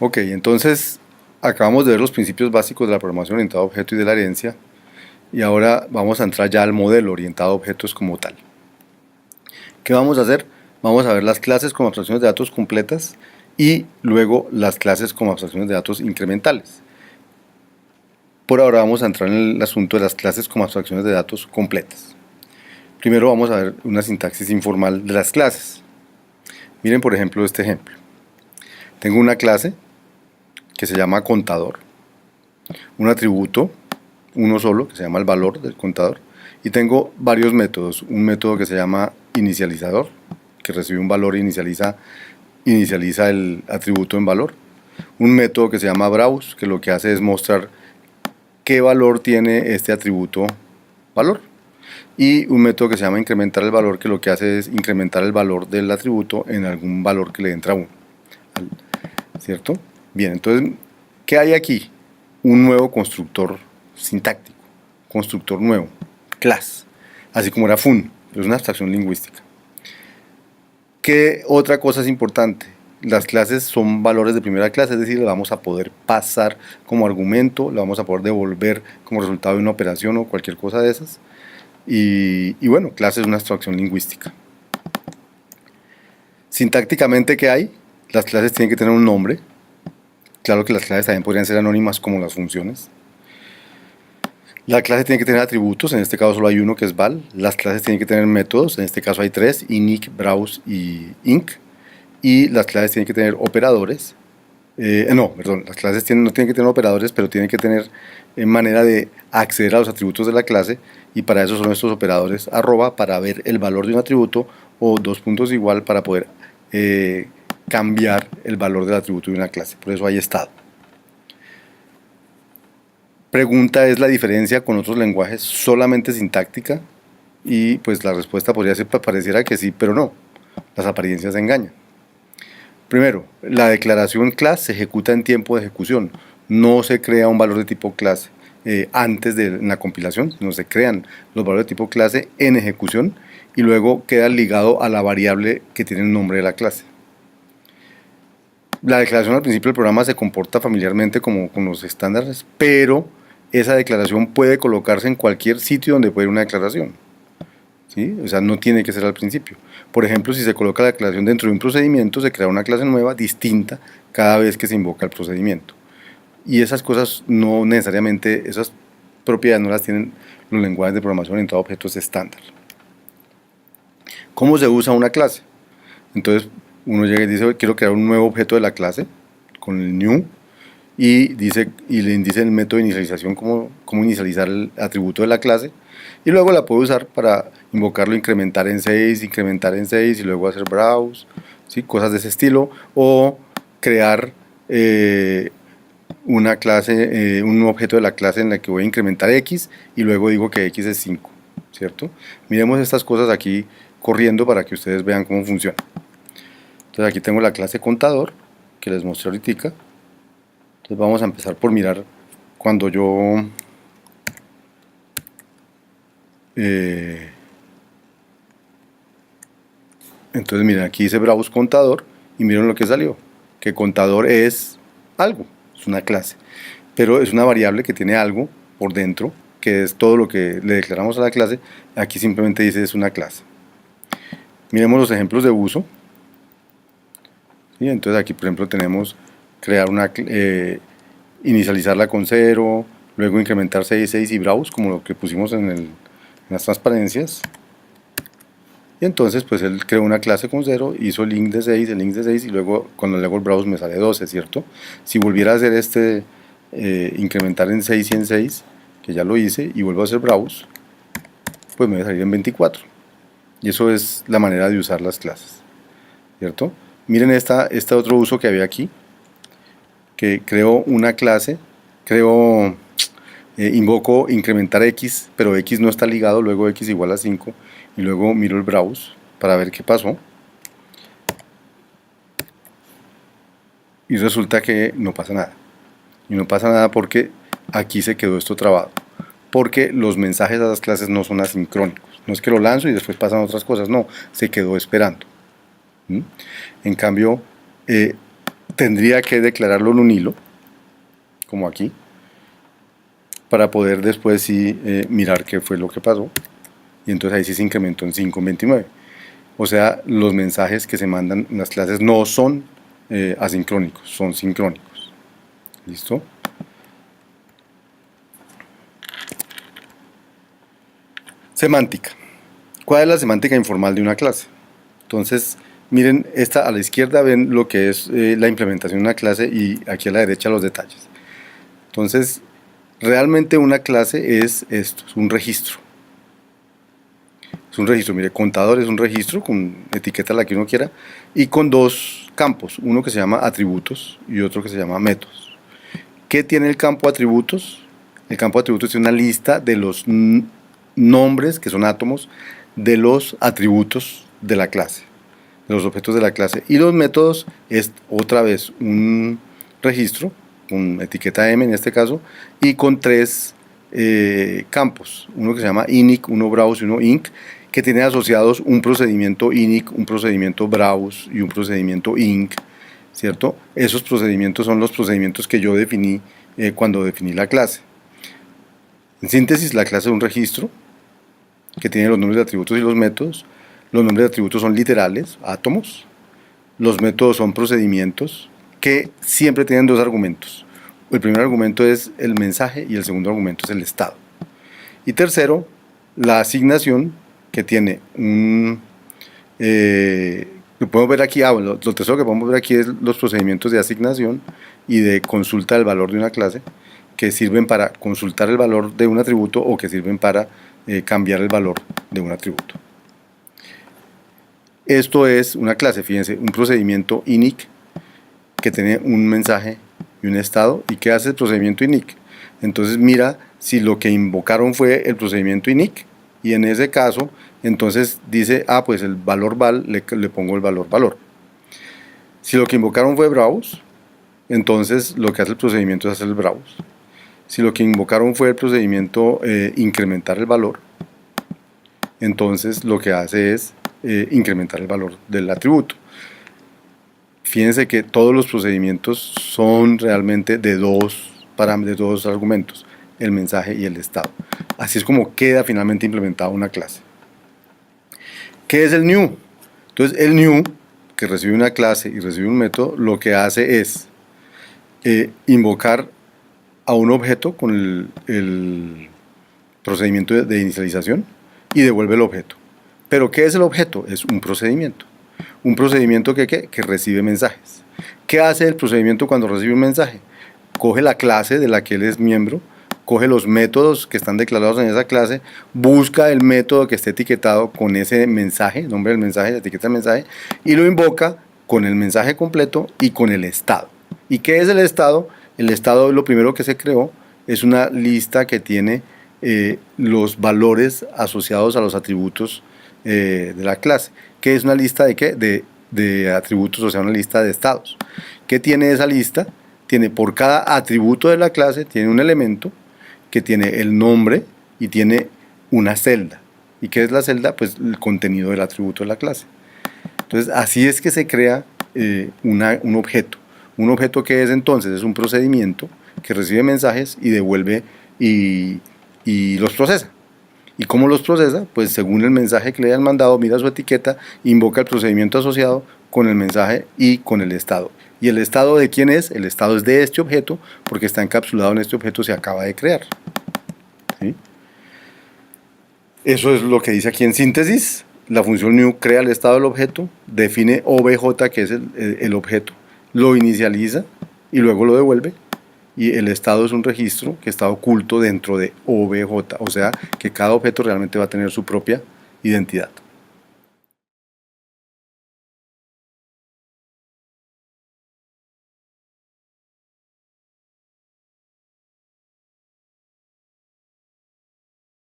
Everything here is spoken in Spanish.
Ok, entonces acabamos de ver los principios básicos de la programación orientada a objeto y de la herencia, y ahora vamos a entrar ya al modelo orientado a objetos como tal. ¿Qué vamos a hacer? Vamos a ver las clases como abstracciones de datos completas y luego las clases como abstracciones de datos incrementales. Por ahora vamos a entrar en el asunto de las clases como abstracciones de datos completas. Primero vamos a ver una sintaxis informal de las clases. Miren por ejemplo este ejemplo. Tengo una clase que se llama contador, un atributo, uno solo, que se llama el valor del contador, y tengo varios métodos. Un método que se llama inicializador, que recibe un valor e inicializa el atributo en valor. Un método que se llama browse, que lo que hace es mostrar qué valor tiene este atributo valor. Y un método que se llama incrementar el valor, que lo que hace es incrementar el valor del atributo en algún valor que le entra a uno. ¿Cierto? Bien, entonces, ¿qué hay aquí? Un nuevo constructor sintáctico, constructor nuevo, class, así como era fun, pero es una abstracción lingüística. ¿Qué otra cosa es importante? Las clases son valores de primera clase, es decir, le vamos a poder pasar como argumento, le vamos a poder devolver como resultado de una operación o cualquier cosa de esas. Y bueno, clase es una abstracción lingüística. Sintácticamente, ¿qué hay? Las clases tienen que tener un nombre. Claro que las clases también podrían ser anónimas como las funciones. La clase tiene que tener atributos, en este caso solo hay uno que es val. Las clases tienen que tener métodos, en este caso hay tres, init, browse y inc. Y las clases tienen que tener operadores. Las clases no tienen que tener operadores, pero tienen que tener manera de acceder a los atributos de la clase, y para eso son estos operadores arroba para ver el valor de un atributo, o dos puntos igual para poder cambiar el valor del atributo de una clase. Por eso hay estado. Pregunta: ¿es la diferencia con otros lenguajes solamente sintáctica? Y pues la respuesta podría ser, pareciera que sí, pero no. Las apariencias engañan. Primero, la declaración class se ejecuta en tiempo de ejecución. No se crea un valor de tipo clase antes de la compilación, sino se crean los valores de tipo clase en ejecución y luego queda ligado a la variable que tiene el nombre de la clase. La declaración al principio del programa se comporta familiarmente como con los estándares, pero esa declaración puede colocarse en cualquier sitio donde puede ir una declaración. ¿Sí? O sea, no tiene que ser al principio. Por ejemplo, si se coloca la declaración dentro de un procedimiento, se crea una clase nueva distinta cada vez que se invoca el procedimiento. Y esas cosas no necesariamente, esas propiedades no las tienen los lenguajes de programación orientados a objetos estándar. ¿Cómo se usa una clase? Entonces, uno llega y dice: quiero crear un nuevo objeto de la clase con el new, y le indica el método de inicialización, cómo inicializar el atributo de la clase, y luego la puedo usar para invocarlo, incrementar en 6 y luego hacer browse, ¿sí? Cosas de ese estilo, o crear una clase, un objeto de la clase en la que voy a incrementar x y luego digo que x es 5, ¿cierto? Miremos estas cosas aquí corriendo para que ustedes vean cómo funciona. Entonces aquí tengo la clase contador que les mostré ahorita. Entonces vamos a empezar por mirar cuando yo entonces miren, aquí dice browse contador y miren lo que salió, que contador es algo, es una clase, pero es una variable que tiene algo por dentro, que es todo lo que le declaramos a la clase. Aquí simplemente dice es una clase. Miremos los ejemplos de uso. ¿Sí? Entonces aquí por ejemplo tenemos crear una inicializarla con 0, luego incrementar 6 y browse, como lo que pusimos en las transparencias. Y entonces pues él creó una clase con 0, hizo el link de 6, y luego cuando le hago el browse me sale 12, ¿cierto? Si volviera a hacer incrementar en 6 y en 6, que ya lo hice, y vuelvo a hacer browse, pues me va a salir en 24. Y eso es la manera de usar las clases, ¿cierto? Miren este otro uso que había aquí, que creo una clase, invoco incrementar x, pero x no está ligado, luego x igual a 5, y luego miro el browse para ver qué pasó, y resulta que no pasa nada. Y no pasa nada porque aquí se quedó esto trabado, porque los mensajes a las clases no son asincrónicos. No es que lo lanzo y después pasan otras cosas, no, se quedó esperando. En cambio, tendría que declararlo en un hilo, como aquí, para poder después sí mirar qué fue lo que pasó. Y entonces ahí sí se incrementó en 5.29. O sea, los mensajes que se mandan en las clases no son asincrónicos, son sincrónicos. ¿Listo? Semántica. ¿Cuál es la semántica informal de una clase? Entonces, miren, esta a la izquierda ven lo que es la implementación de una clase y aquí a la derecha los detalles. Entonces, realmente una clase es esto, es un registro. Es un registro, mire, contador es un registro con etiqueta la que uno quiera y con dos campos, uno que se llama atributos y otro que se llama métodos. ¿Qué tiene el campo atributos? El campo atributos tiene una lista de los nombres, que son átomos, de los atributos de la clase, de los objetos de la clase. Y los métodos es otra vez un registro con etiqueta M en este caso y con tres campos, uno que se llama init, uno browse y uno inc, que tiene asociados un procedimiento init, un procedimiento browse y un procedimiento inc, ¿cierto? Esos procedimientos son los procedimientos que yo definí cuando definí la clase. En síntesis, la clase es un registro que tiene los nombres de atributos y los métodos. Los nombres de atributos son literales, átomos. Los métodos son procedimientos que siempre tienen dos argumentos. El primer argumento es el mensaje y el segundo argumento es el estado. Y tercero, la asignación, que tiene un... lo podemos ver aquí, lo tercero que podemos ver aquí es los procedimientos de asignación y de consulta del valor de una clase, que sirven para consultar el valor de un atributo o que sirven para cambiar el valor de un atributo. Esto es una clase, fíjense, un procedimiento init que tiene un mensaje y un estado. ¿Y qué hace el procedimiento init? Entonces mira si lo que invocaron fue el procedimiento init y en ese caso entonces dice, pues el valor val le pongo el valor valor. Si lo que invocaron fue browse, entonces lo que hace el procedimiento es hacer el browse. Si lo que invocaron fue el procedimiento incrementar el valor, entonces lo que hace es incrementar el valor del atributo. Fíjense que todos los procedimientos son realmente de dos argumentos, el mensaje y el estado. Así es como queda finalmente implementada una clase. ¿Qué es el new? Entonces el new, que recibe una clase y recibe un método, lo que hace es invocar a un objeto con el procedimiento de inicialización y devuelve el objeto. ¿Pero qué es el objeto? Es un procedimiento. Un procedimiento que recibe mensajes. ¿Qué hace el procedimiento cuando recibe un mensaje? Coge la clase de la que él es miembro, coge los métodos que están declarados en esa clase, busca el método que esté etiquetado con ese mensaje, nombre del mensaje, etiqueta el mensaje, y lo invoca con el mensaje completo y con el estado. ¿Y qué es el estado? El estado, lo primero que se creó, es una lista que tiene los valores asociados a los atributos de la clase. ¿Qué es una lista de qué? De atributos, o sea, una lista de estados. ¿Qué tiene esa lista? Tiene por cada atributo de la clase, tiene un elemento que tiene el nombre y tiene una celda. ¿Y qué es la celda? Pues el contenido del atributo de la clase. Entonces, así es que se crea un objeto. Un objeto que es entonces, es un procedimiento que recibe mensajes y devuelve y los procesa. ¿Y cómo los procesa? Pues según el mensaje que le hayan mandado, mira su etiqueta, invoca el procedimiento asociado con el mensaje y con el estado. ¿Y el estado de quién es? El estado es de este objeto, porque está encapsulado en este objeto, se acaba de crear. ¿Sí? Eso es lo que dice aquí en síntesis. La función new crea el estado del objeto, define obj, que es el objeto, lo inicializa y luego lo devuelve. Y el estado es un registro que está oculto dentro de obj, o sea que cada objeto realmente va a tener su propia identidad.